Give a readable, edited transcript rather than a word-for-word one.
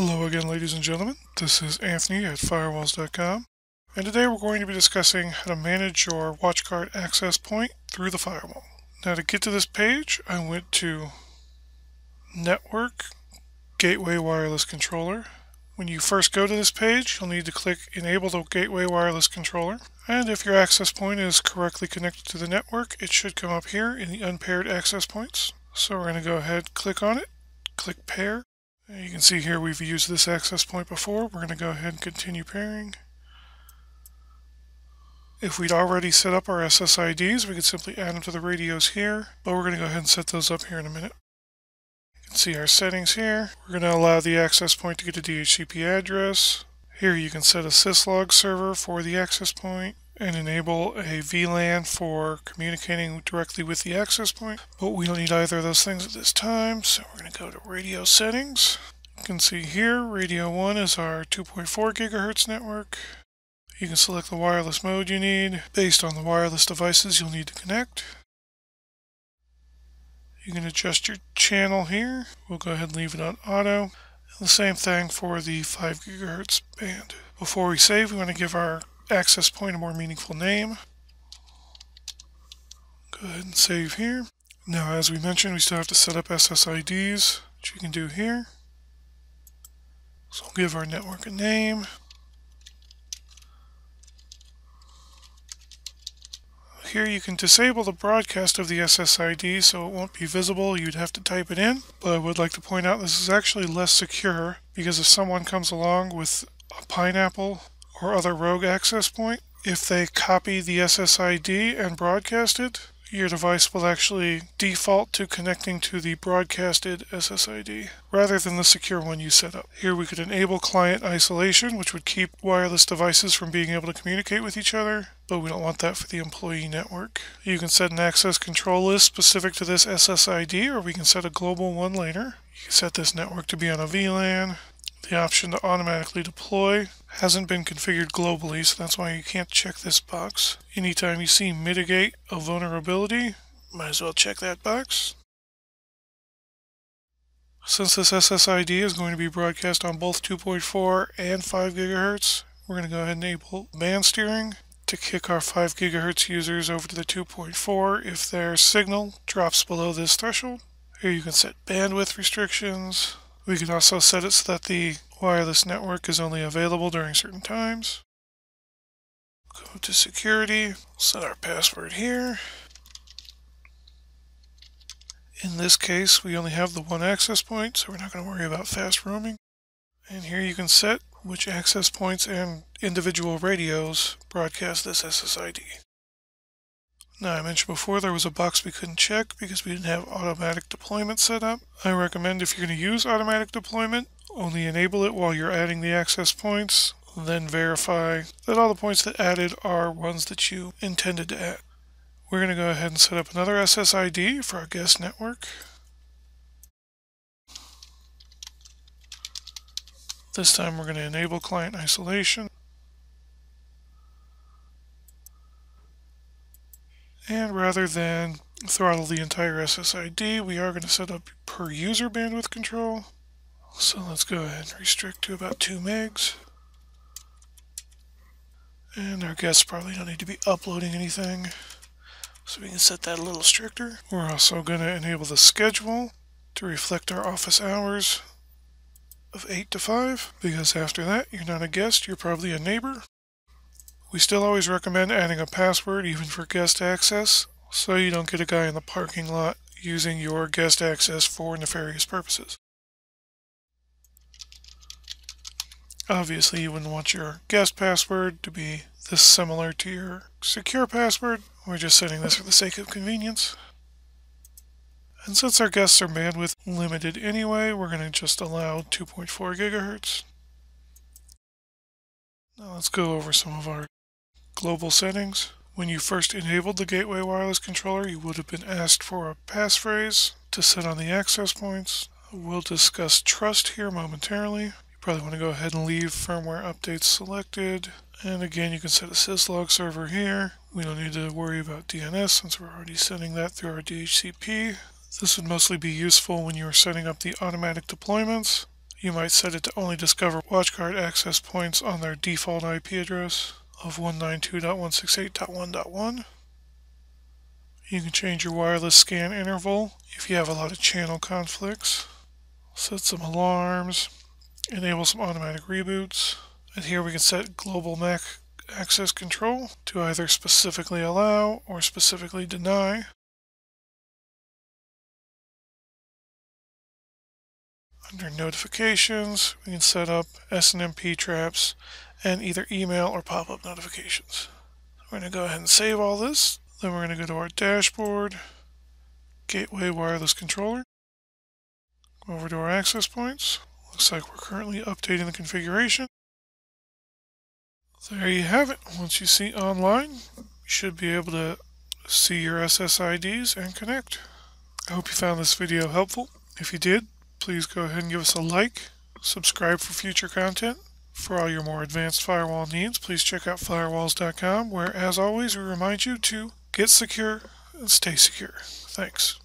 Hello again, ladies and gentlemen. This is Anthony at Firewalls.com, and today we're going to be discussing how to manage your WatchGuard access point through the firewall. Now, to get to this page, I went to Network, Gateway Wireless Controller. When you first go to this page, you'll need to click Enable the Gateway Wireless Controller, and if your access point is correctly connected to the network, it should come up here in the unpaired access points. So we're going to go ahead, click on it, click Pair. You can see here we've used this access point before. We're going to go ahead and continue pairing. If we'd already set up our SSIDs, we could simply add them to the radios here, but we're going to go ahead and set those up here in a minute. You can see our settings here. We're going to allow the access point to get a DHCP address. Here you can set a syslog server for the access point and enable a VLAN for communicating directly with the access point, but we don't need either of those things at this time, so we're going to go to radio settings. You can see here radio 1 is our 2.4 gigahertz network. You can select the wireless mode you need based on the wireless devices you'll need to connect. You can adjust your channel here. We'll go ahead and leave it on auto. And the same thing for the 5 gigahertz band. Before we save, we want to give our access point a more meaningful name. Go ahead and save here. Now, as we mentioned, we still have to set up SSIDs, which you can do here. So we'll give our network a name. Here you can disable the broadcast of the SSID so it won't be visible. You'd have to type it in, but I would like to point out this is actually less secure because if someone comes along with a pineapple or other rogue access point, if they copy the SSID and broadcast it, your device will actually default to connecting to the broadcasted SSID rather than the secure one you set up. Here we could enable client isolation, which would keep wireless devices from being able to communicate with each other, but we don't want that for the employee network. You can set an access control list specific to this SSID, or we can set a global one later. You can set this network to be on a VLAN. The option to automatically deploy hasn't been configured globally, so that's why you can't check this box. Anytime you see mitigate a vulnerability, might as well check that box. Since this SSID is going to be broadcast on both 2.4 and 5 gigahertz, we're going to go ahead and enable band steering to kick our 5 gigahertz users over to the 2.4 if their signal drops below this threshold. Here you can set bandwidth restrictions. We can also set it so that the wireless network is only available during certain times. Go to security, set our password here. In this case, we only have the one access point, so we're not going to worry about fast roaming. And here you can set which access points and individual radios broadcast this SSID. Now, I mentioned before there was a box we couldn't check because we didn't have automatic deployment set up. I recommend if you're going to use automatic deployment, only enable it while you're adding the access points, then verify that all the points that added are ones that you intended to add. We're going to go ahead and set up another SSID for our guest network. This time we're going to enable client isolation. And rather than throttle the entire SSID, we are going to set up per user bandwidth control. So let's go ahead and restrict to about 2 megs. And our guests probably don't need to be uploading anything, so we can set that a little stricter. We're also going to enable the schedule to reflect our office hours of 8 to 5, because after that, you're not a guest, you're probably a neighbor. We still always recommend adding a password even for guest access, so you don't get a guy in the parking lot using your guest access for nefarious purposes. Obviously, you wouldn't want your guest password to be this similar to your secure password. We're just setting this for the sake of convenience. And since our guests are bandwidth limited anyway, we're going to just allow 2.4 gigahertz. Now let's go over some of our global settings. When you first enabled the Gateway Wireless Controller, you would have been asked for a passphrase to set on the access points. We'll discuss trust here momentarily. You probably want to go ahead and leave firmware updates selected. And again, you can set a syslog server here. We don't need to worry about DNS since we're already setting that through our DHCP. This would mostly be useful when you're setting up the automatic deployments. You might set it to only discover WatchGuard access points on their default IP address of 192.168.1.1. You can change your wireless scan interval if you have a lot of channel conflicts. Set some alarms, enable some automatic reboots, and here we can set global MAC access control to either specifically allow or specifically deny. Under notifications, we can set up SNMP traps and either email or pop-up notifications. We're going to go ahead and save all this. Then we're going to go to our dashboard, Gateway Wireless Controller, go over to our access points. Looks like we're currently updating the configuration. There you have it. Once you see online, you should be able to see your SSIDs and connect. I hope you found this video helpful. If you did, please go ahead and give us a like, subscribe for future content. For all your more advanced firewall needs, please check out Firewalls.com, where, as always, we remind you to get secure and stay secure. Thanks.